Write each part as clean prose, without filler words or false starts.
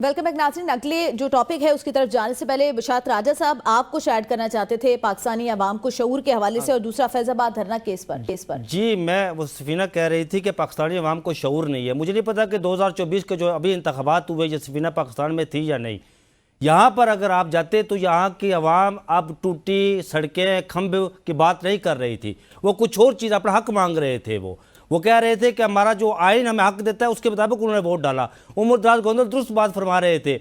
Welcome back नाज़रीन। अगले जो टॉपिक है उसकी तरफ जाने से पहले बिशारत राजा साहब आप कुछ ऐड करना चाहते थे पाकिस्तानी अवाम को शऊर के हवाले से, और दूसरा फैजाबाद धरना केस पर। जी, मैं वो सफीना कह रही थी कि पाकिस्तानी अवाम को शऊर नहीं है। मुझे नहीं पता कि 2024 के जो अभी इंतखाबात हुए ये सफीना पाकिस्तान में थी या नहीं। यहाँ पर अगर आप जाते तो यहाँ की अवाम अब टूटी सड़कें खंभे की बात नहीं कर रही थी, वो कुछ और चीज़ अपना हक मांग रहे थे। वो कह रहे थे कि हमारा जो आइन हमें हक देता है उसके मुताबिक उन्होंने वोट डाला। उमर दराज गोंदल दुरुस्त बात फरमा रहे थे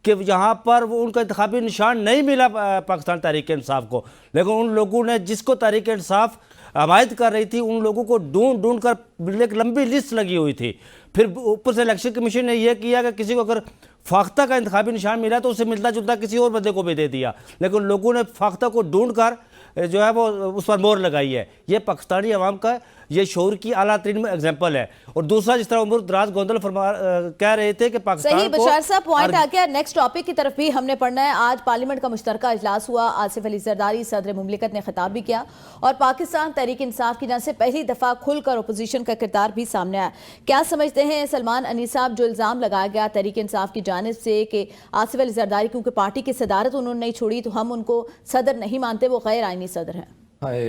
कि यहाँ पर वो उनका इंतखाबी निशान नहीं मिला पाकिस्तान तहरीक इंसाफ को, लेकिन उन लोगों ने जिसको तहरीक इंसाफ हमायत कर रही थी उन लोगों को ढूंढ ढूंढ कर एक लंबी लिस्ट लगी हुई थी। फिर ऊपर से इलेक्शन कमीशन ने यह किया कि किसी को अगर फाख्ता का इंतखाबी निशान मिला तो उसे मिलता जुलता किसी और बंदे को भी दे दिया, लेकिन लोगों ने फाख्ता को ढूंढ कर जो है वो उस पर मोहर लगाई है। ये पाकिस्तानी अवाम का ये शऊर की आला तरीन एग्जाम्पल है। और दूसरा, जिस तरह उमर दराज गोंदल कह रहे थे कि पाकिस्तान सही बशार साहब पॉइंट आ गया। नेक्स्ट टॉपिक की तरफ भी हमने पढ़ना है। आज पार्लियामेंट का मुश्तरका इजलास हुआ। आसिफ अली जरदारी सदर मुमलिकत ने खिताब भी किया और पाकिस्तान तहरीक इंसाफ की जानिब से पहली दफा खुलकर अपोजिशन का किरदार भी सामने आया। क्या समझते हैं सलमान अनी साहब, जो इल्जाम लगाया गया तहरीक इंसाफ की जानिब से कि आसिफ अली जरदारी क्योंकि पार्टी की सदारत उन्होंने नहीं छोड़ी तो हम उनको सदर नहीं मानते, वो गैर आइनी सदर हैं? हाय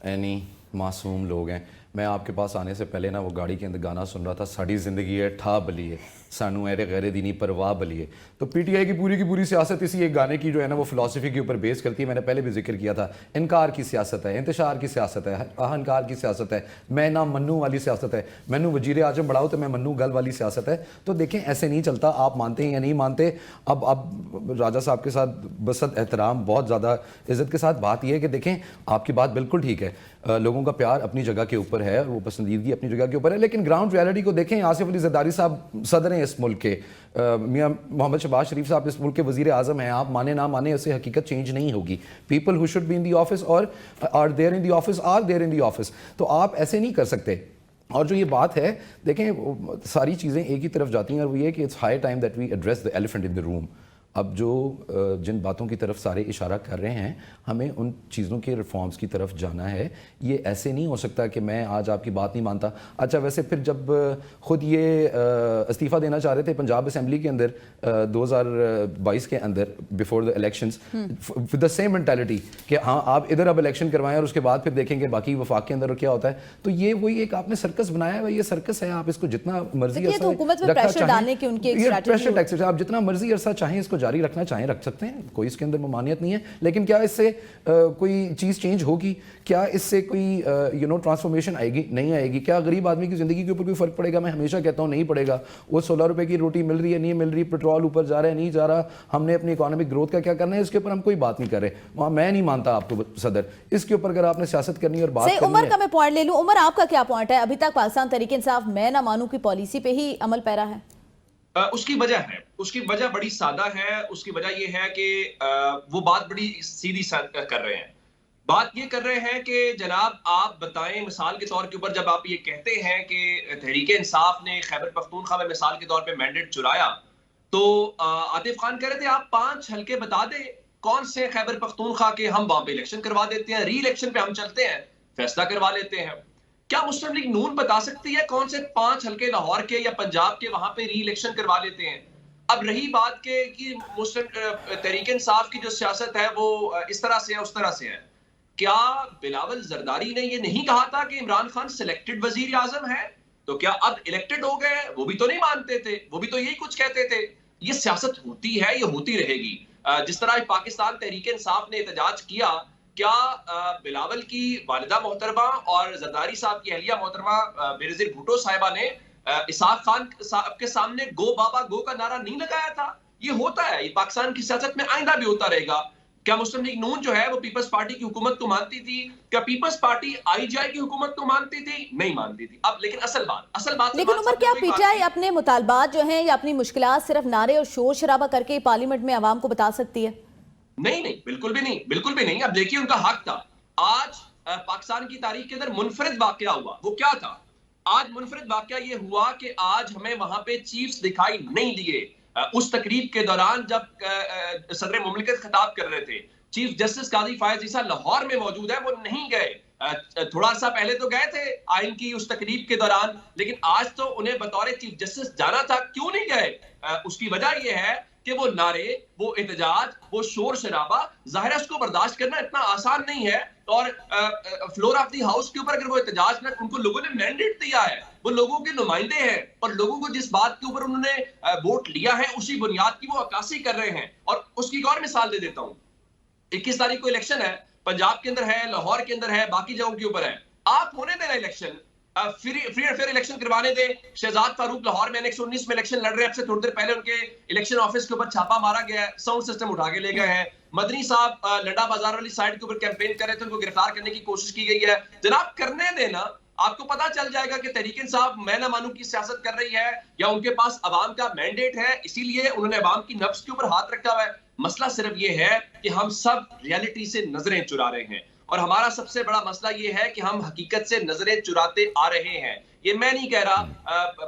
एनी मासूम लोग हैं। मैं आपके पास आने से पहले ना वो गाड़ी के अंदर गाना सुन रहा था, साड़ी ज़िंदगी है ठा बलिए सानू एरे गैर दीनी परवाह बलिए। तो पीटीआई की पूरी सियासत इसी एक गाने की जो है ना वो फिलॉसफी के ऊपर बेस करती है। मैंने पहले भी जिक्र किया था, इनकार की सियासत है, इंतशार की सियासत है, अहंकार की सियासत है, मैं ना मन्नू वाली सियासत है, मैनू वजीर आजम बढ़ाओ तो मैं मन्नू गल वाली सियासत है। तो देखें ऐसे नहीं चलता, आप मानते हैं या नहीं मानते। अब राजा साहब के साथ बसत एहतराम बहुत ज़्यादा इज़्ज़त के साथ बात यह है कि देखें आपकी बात बिल्कुल ठीक है, लोगों का प्यार अपनी जगह के ऊपर है, वो पसंदीदगी अपनी जगह के ऊपर है, लेकिन ग्राउंड रियलिटी को देखें। आसिफ अली जरदारी साहब सदर हैं इस मुल्क के, मियां मोहम्मद शहबाज शरीफ साहब इस मुल्क के वजीर आजम हैं। आप माने ना माने उससे हकीकत चेंज नहीं होगी। People who should be in the office और are there in the office are there in the office. तो आप ऐसे नहीं कर सकते। और जो ये बात है देखें, सारी चीज़ें एक ही तरफ जाती हैं और वो ये कि it's high time that we address the elephant in the room. अब जो जिन बातों की तरफ सारे इशारा कर रहे हैं, हमें उन चीज़ों के रिफॉर्म्स की तरफ जाना है। ये ऐसे नहीं हो सकता कि मैं आज आपकी बात नहीं मानता। अच्छा, वैसे फिर जब ख़ुद ये इस्तीफ़ा देना चाह रहे थे पंजाब असम्बली के अंदर 2022 के अंदर before the elections with the same mentality कि हाँ आप इधर अब इलेक्शन करवाएं और उसके बाद फिर देखेंगे बाकी वफाक के अंदर क्या होता है। तो ये वही एक आपने सर्कस बनाया है, ये सर्कस है। आप इसको जितना मर्जी आप जितना मर्जी अरसा चाहें इसको जारी रखना चाहें रख सकते हैं, कोई इसके अंदर ममानियत नहीं है। लेकिन क्या इससे कोई चीज़ चेंज होगी? क्या इससे कोई ट्रांसफॉर्मेशन आएगी? नहीं आएगी। क्या गरीब आदमी की ज़िंदगी के ऊपर कोई फ़र्क पड़ेगा? मैं हमेशा कहता हूँ नहीं पड़ेगा। वो 16 रुपए की रोटी मिल रही है, नहीं मिल रही, पेट्रोल ऊपर जा रहा है, नहीं जा रहा, हमने अपनी इकोनॉमिक ग्रोथ का क्या करना है इसके ऊपर हम कोई बात नहीं कर रहे। वहाँ मैं नहीं मानता आपको सदर, इसके ऊपर अगर आपने सियासत करनी और बात करनी उमर का मैं पॉइंट ले लूँ। उमर आपका क्या पॉइंट है? अभी तक पाकिस्तान तहरीक इंसाफ मैं ना मानूं की पॉलिसी पे ही अमल पैरा है। उसकी वजह बड़ी सादा है। उसकी वजह यह है कि वो बात बड़ी सीधी कर रहे हैं। बात ये कर रहे हैं कि जनाब आप बताएं, मिसाल के तौर के ऊपर जब आप ये कहते हैं कि तहरीक इंसाफ ने खैबर पख्तूनख्वा में मिसाल के तौर पे मैंडेट चुराया, तो आतिफ खान कह रहे थे आप 5 हल्के बता दें कौन से खैबर पख्तूनख्वा के, हम वहां पे इलेक्शन करवा देते हैं, री इलेक्शन पे हम चलते हैं, फैसला करवा लेते हैं। क्या मुस्लिम लीग नून बता सकती है कौन से 5 हल्के लाहौर के या पंजाब के वहां पे री इलेक्शन करवा लेते हैं? अब रही बात के कि मुस्लिम तहरीक इंसाफ की जो सियासत है वो इस तरह से है उस तरह से है, क्या बिलावल जरदारी ने ये नहीं कहा था कि इमरान खान सिलेक्टेड वजीर आजम है? तो क्या अब इलेक्टेड हो गए? वो भी तो नहीं मानते थे, वो भी तो यही कुछ कहते थे। ये सियासत होती है, ये होती रहेगी। जिस तरह पाकिस्तान तहरीक इंसाफ ने एहतजाज किया, क्या बिलावल की वालिदा मोहतरमा और जरदारी साहब की अहलिया मोहतरमा बेनज़ीर भुट्टो साहिबा ने इसाक खान साहब के सामने गो बाबा गो का नारा नहीं लगाया था? ये होता है, ये पाकिस्तान की सियासत में आइंदा भी होता रहेगा। क्या मुस्लिम लीग नून जो है वो पीपल्स पार्टी की हुकूमत को मानती थी? क्या पीपल्स पार्टी आईजीआई की हुकूमत को मानती थी? नहीं मानती थी। अब लेकिन असल बात लेकिन उमर, क्या पीटीआई अपने मुतालबात जो हैं या अपनी मुश्किलात सिर्फ नारे और शोर शराबा करके पार्लियामेंट में आवाम को बता सकती है? नहीं, बिल्कुल भी नहीं। अब देखिए उनका हक था। आज पाकिस्तान की तारीख के अंदर मुनफरिद वाकया हुआ, वो क्या था? आज मुनफरिद वाकया ये हुआ कि आज हमें वहां पे चीफ्स दिखाई नहीं दिए। उस तकरीब के दौरान जब सदर मुमलिकत खिताब कर रहे थे, चीफ जस्टिस काजी फायज ईसा लाहौर में मौजूद है, वो नहीं गए। थोड़ा सा पहले तो गए थे आइन की उस तकरीब के दौरान, लेकिन आज तो उन्हें बतौर चीफ जस्टिस जाना था, क्यों नहीं गए? उसकी वजह यह है कि वो नारे, वो एहतजाज, वो शोर शराबा, जाहिर है उसको बर्दाश्त करना इतना आसान नहीं है। और फ्लोर ऑफ द हाउस के ऊपर अगर वो एहतजाज में, उनको लोगों ने मैंडेट दिया है, वो लोगों के नुमाइंदे हैं और लोगों को जिस बात के ऊपर उन्होंने वोट लिया है उसी बुनियाद की वो अक्कासी कर रहे हैं। और उसकी एक और मिसाल दे देता हूं, 21 तारीख को इलेक्शन है, पंजाब के अंदर है, लाहौर के अंदर है, बाकी जगहों के ऊपर है। आप होने देना election, free and fair election करवाने दे। शहजाद फारूक लाहौर में 119 में इलेक्शन लड़ रहे हैं, अब से थोड़ी देर पहले उनके इलेक्शन ऑफिस के ऊपर छापा मारा गया है, साउंड सिस्टम उठा के ले गए हैं। मदनी साहब लंडा बाजार वाली साइड के ऊपर कैंपेन कर रहे थे, उनको गिरफ्तार करने की कोशिश की गई है। जनाब करने देना, आपको पता चल जाएगा कि तहरीक इंसाफ मैं ना मानू की सियासत कर रही है या उनके पास अवाम का मैंडेट है, इसीलिए उन्होंने अवाम की नफ्स के ऊपर हाथ रखा हुआ है। मसला सिर्फ ये है कि हम सब रियलिटी से नजरें चुरा रहे हैं, और हमारा सबसे बड़ा मसला ये है कि हम हकीकत से नजरें चुराते आ रहे हैं। ये मैं नहीं कह रहा,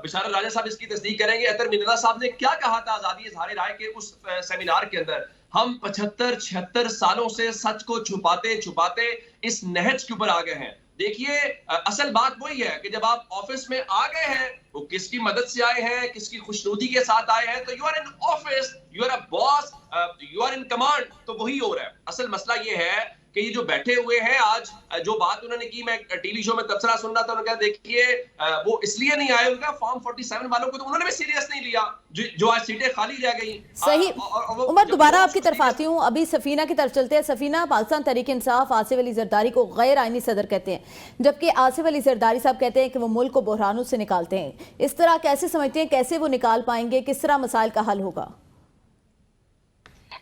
बिशारत राजा साहब इसकी तस्दीक करेंगे। अतर मिनल्ला साहब ने क्या कहा था आजादी इजहार राय के उस सेमिनार के अंदर, हम 75-76 सालों से सच को छुपाते छुपाते इस नहज के ऊपर आ गए हैं। देखिए असल बात वही है कि जब आप ऑफिस में आ गए हैं, वो किसकी मदद से आए हैं, किसकी खुशनुदी के साथ आए हैं, तो you are in office, you are a boss, you are in command, तो वही हो रहा है। असल मसला ये है कि ये जो बैठे हुए हैं आज, जो बात उन्होंने की, मैं टीवी शो में तबसरा सुन रहा था, उन्होंने कहा देखिए वो इसलिए नहीं आए, उनका फॉर्म 47 वालों को तो उन्होंने भी सीरियस नहीं लिया, जो आज सीटें खाली रह गई। सही। उमर, दोबारा आपकी तरफ आती हूँ, अभी सफीना की तरफ चलते हैं। सफीना, पाकिस्तान तहरीक इंसाफ आसिफ अली जरदारी को गैर आईनी सदर कहते हैं, जबकि आसिफ अली जरदारी साहब कहते हैं कि वो मुल्क को बहरानों से निकालते हैं। इस तरह कैसे समझते हैं, कैसे वो निकाल पाएंगे, किस तरह मसाइल का हल होगा?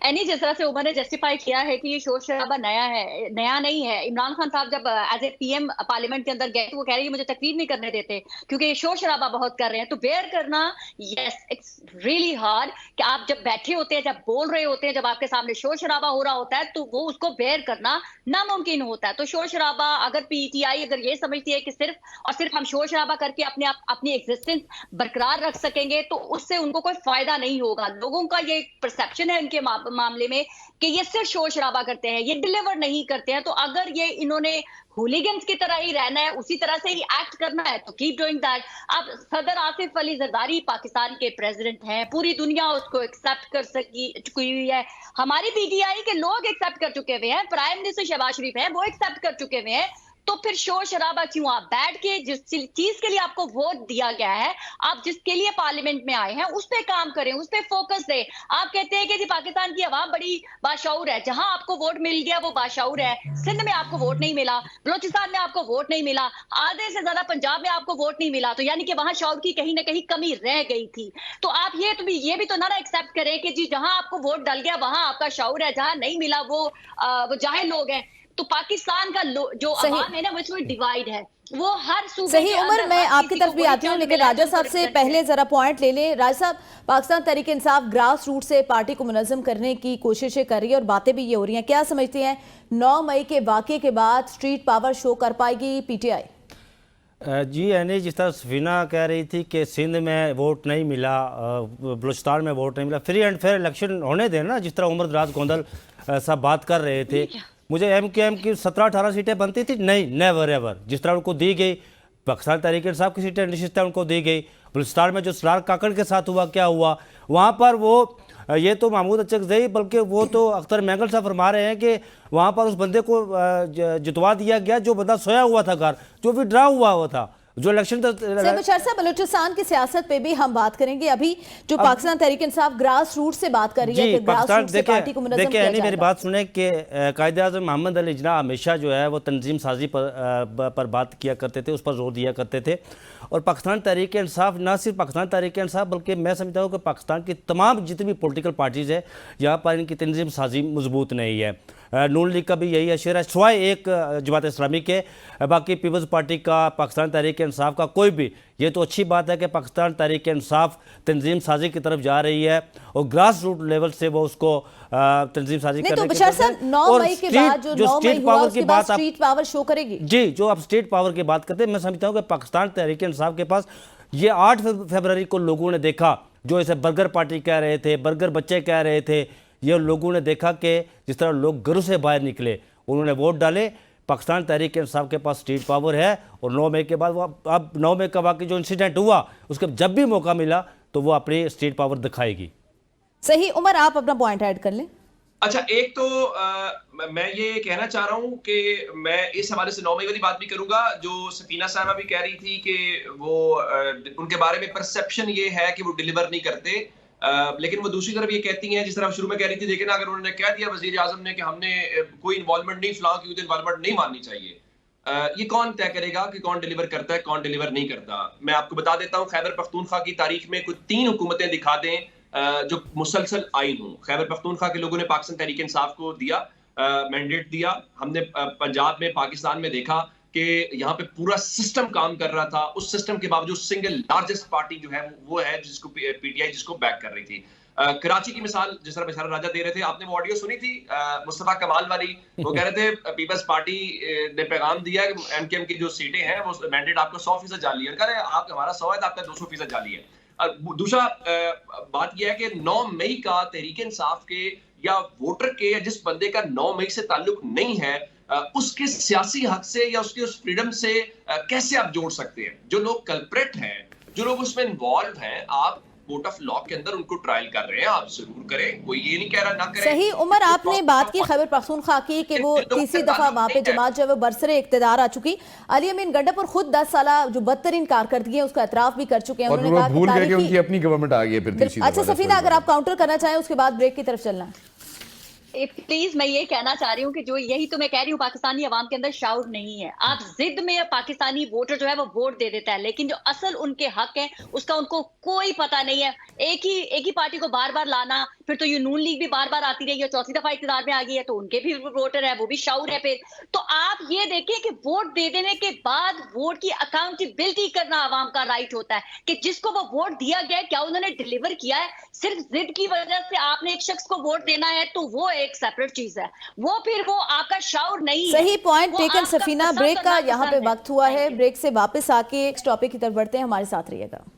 एनी जिस तरह से उमर ने जस्टिफाई किया है कि ये शोर शराबा नया नहीं है। इमरान खान साहब जब एज ए पीएम पार्लियामेंट के अंदर गए तो वो कह रहे हैं मुझे तकरीर नहीं करने देते क्योंकि शोर शराबा बहुत कर रहे हैं। तो बेयर करना, यस इट्स रियली हार्ड कि आप जब बैठे होते हैं, जब बोल रहे होते हैं, जब आपके सामने शोर शराबा हो रहा होता है तो वो उसको बेयर करना नामुमकिन होता है। तो शोर शराबा, अगर पीटीआई अगर ये समझती है कि सिर्फ और सिर्फ हम शोर शराबा करके अपनी एग्जिस्टेंस बरकरार रख सकेंगे तो उससे उनको कोई फायदा नहीं होगा। लोगों का ये परसेप्शन है इनके मामले में कि ये सिर्फ शोर शराबा करते हैं, ये डिलीवर नहीं करते हैं। तो अगर ये इन्होंने हुलिगन्स की तरह ही रहना है, उसी तरह से ही एक्ट करना है तो कीप डूइंग दैट। अब सदर आसिफ अली जरदारी पाकिस्तान के प्रेसिडेंट हैं, पूरी दुनिया उसको एक्सेप्ट कर चुकी हुई है, हमारी पीटीआई के लोग एक्सेप्ट कर चुके हुए हैं, प्राइम मिनिस्टर शहबाज शरीफ है वो एक्सेप्ट कर चुके हुए हैं। तो फिर शोर शराबा क्यों? आप बैठ के जिस चीज के लिए आपको वोट दिया गया है, आप जिसके लिए पार्लियामेंट में आए हैं, उस पे काम करें, उस पे फोकस दें। आप कहते हैं कि जी पाकिस्तान की आवाम बड़ी बाशऊर है, जहां आपको वोट मिल गया वो बाशऊर है। सिंध में आपको वोट नहीं मिला, बलोचिस्तान में आपको वोट नहीं मिला, आधे से ज्यादा पंजाब में आपको वोट नहीं मिला, तो यानी कि वहां शऊर की कहीं ना कहीं कमी रह गई थी। तो आप ये भी तो ना एक्सेप्ट करें कि जी जहां आपको वोट डल गया वहां आपका शऊर है, जहां नहीं मिला वो जाहिल लोग हैं। तो पाकिस्तान का जो आवाम है ना वो इसमें डिवाइड है, वो हर सूबे सही। उमर, मैं आपकी तरफ भी आती हूँ, लेकिन राजा साहब से पहले जरा पॉइंट ले लें। राजा साहब, पाकिस्तान तहरीक इंसाफ ग्रास रूट से पार्टी को मुनज़्ज़म करने की कोशिशें कर रही है और बातें भी ये हो रही हैं, क्या समझती हैं 9 मई के वाक़े के बाद स्ट्रीट पावर शो कर पाएगी पीटीआई? जी यानी जिस तरह सफीना कह रही थी कि सिंध में वोट नहीं मिला, बलूचिस्तान में वोट नहीं मिला, फ्री एंड फेयर इलेक्शन होने देना ना, जिस तरह उमर दराज गोंदल सब बात कर रहे थे। मुझे एमकेएम की 17-18 सीटें बनती थी, नहीं, नेवर एवर। जिस तरह उनको दी गई, पाकिस्तान तहरीक इंसाफ की सीटें निश्चित उनको दी गई। बलूचिस्तान में जो सलार काकड़ के साथ हुआ, क्या हुआ वहाँ पर, वो ये तो महमूद अचकज़ई बल्कि वो तो अख्तर मैंगल साहब फरमा रहे हैं कि वहाँ पर उस बंदे को जितवा दिया गया जो बंदा सोया हुआ था घर, जो भी ड्रा हुआ था, जो इलेक्शन बलूचिस्तान की सियासत पे भी हम बात करेंगे। अभी जो पाकिस्तान तहरीक इंसाफ ग्रास रूट से बात कर रही है कि ग्रास रूट से पार्टी को मुनज़्ज़म किया जाएगा। मेरी बात सुने कि कायदे-ए-आज़म मोहम्मद अली जिन्ना हमेशा जो है वो तंजीम साजी पर बात किया करते थे, उस पर जोर दिया करते थे। और पाकिस्तान तहरीक इंसाफ, ना सिर्फ पाकिस्तान तहरीक इंसाफ बल्कि मैं समझता हूँ कि पाकिस्तान की तमाम जितनी भी पॉलिटिकल पार्टीज़ है यहाँ पर इनकी तंजीम साजी मजबूत नहीं है। नून लीग का भी यही अशर है, सिवाय एक जमात इस्लामी के, बाकी पीपल्स पार्टी का, पाकिस्तान तहरीक इंसाफ का कोई भी। ये तो अच्छी बात है कि पाकिस्तान तहरीक इंसाफ तंजीम साजी की तरफ जा रही है और ग्रास रूट लेवल से वो उसको तंजीम साजी करने की बशर साहब 9 मई के बाद जो 9 मई हुआ उसके बाद स्ट्रीट पावर शो करेगी। जी, जो आप स्टेट पावर की बात करते हैं, मैं समझता हूँ कि पाकिस्तान तहरीक इंसाफ के पास ये 8 फरवरी को लोगों ने देखा, जो इसे बर्गर पार्टी कह रहे थे, बर्गर बच्चे कह रहे थे, ये लोगों ने देखा कि जिस तरह लोग घरों से बाहर निकले, उन्होंने वोट डाले, पाकिस्तान तहरीक इंसाफ के पास स्टेट पावर है और 9 मई के बाद वो अब 9 मई का वाकई जो इंसिडेंट हुआ उसके जब भी मौका मिला तो वो अपनी स्टेट पावर दिखाएगी। सही उमर, आप अपना पॉइंट ऐड कर लें। अच्छा, एक तो मैं ये कहना चाह रहा हूं कि मैं इस हवाले से 9 मई वाली बात भी करूंगा, जो सफीना साहबा भी कह रही थी कि वो उनके बारे में परसेप्शन ये है कि वो डिलीवर नहीं करते, लेकिन वो दूसरी तरफ ये कहती हैं, जिस तरह शुरू में कह रही थी, देखिए ना, अगर उन्होंने कह दिया वजीर आजम ने कि हमने कोई इन्वॉल्वमेंट नहीं, फलां की इन्वॉल्वमेंट नहीं माननी चाहिए, ये कौन तय करेगा कि कौन डिलीवर करता है, कौन डिलीवर नहीं करता। मैं आपको बता देता हूँ, खैबर पख्तूनख्वा की तारीख में कुछ 3 हुकूमतें दिखा दें जो मुसलसल आई हूँ। खैबर पख्तूनख्वा के लोगों ने पाकिस्तान तहरीक इंसाफ को दिया, मैंडेट दिया। हमने पंजाब में, पाकिस्तान में देखा कि यहाँ पे पूरा सिस्टम काम कर रहा था। उस सिस्टम के बावजूद सिंगल लार्जेस्ट पार्टी जो है वो है जिसको पीटीआई जिसको बैक कर रही थी। कराची की मिसाल जिस तरह बेचारा राजा दे रहे थे, आपने वो ऑडियो सुनी थी मुस्तफा कमाल वाली, वो कह रहे थे पीपल्स पार्टी ने पैगाम दिया कि एमकेएम की जो सीटें हैं वो मैंडेट आपको 100% जाली है। कह रहे आप हमारा 100 है तो आपका 200% जाली है। दूसरा बात यह है कि 9 मई का तहरीक इंसाफ के या वोटर के या जिस बंदे का 9 मई से ताल्लुक नहीं है उसके सियासी हक से या उसके उस फ्रीडम से कैसे आप जोड़ सकते हैं? जो लोग कल्प्रेट हैं, जो लोग उसमें इन्वॉल्व हैं, आप कोर्ट ऑफ लॉ के अंदर उनको ट्रायल कर रहे हैं, आप जरूर करें, कोई ये नहीं कह रहा ना करें। सही उमर, आपने बात की खैबर पख्तूनख्वा की कि वो तीसरी दफा वहां पे जमात जो है वो बरसरे इख्तिदार आ चुकी। अली अमीन गंडापुर खुद 10 साल जो बदतरीन कारकर्दगी है उसका एतराफ भी कर चुके हैं। उन्होंने कहा भूल गए कि उनकी अपनी गवर्नमेंट आ गई है फिर तीसरी। अच्छा सफीना, अगर आप काउंटर करना चाहें उसके बाद ब्रेक की तरफ चलना। प्लीज, मैं ये कहना चाह रही हूँ कि जो यही तो मैं कह रही हूँ, पाकिस्तानी अवाम के अंदर शाउर नहीं है। आप जिद में पाकिस्तानी वोटर जो है वो वोट दे देता है, लेकिन जो असल उनके हक है उसका उनको कोई पता नहीं है। एक ही पार्टी को बार बार लाना, फिर तो ये नून लीग भी बार बार आती रही है, चौथी दफा इख्तियार में आ गई है तो उनके भी वोटर है, वो भी शाउर है। फिर तो आप ये देखें कि वोट दे देने के बाद वोट की अकाउंटेबिलिटी करना अवाम का राइट होता है कि जिसको वो वोट दिया गया क्या उन्होंने डिलीवर किया है। सिर्फ जिद की वजह से आपने एक शख्स को वोट देना है तो वो एक सेपरेट चीज है, वो फिर वो आपका शाउर नहीं है। सही पॉइंट टेकन सफीना। ब्रेक का यहाँ पे वक्त हुआ है, ब्रेक से वापस आके इस टॉपिक की तरफ बढ़ते हैं, हमारे साथ रहिएगा।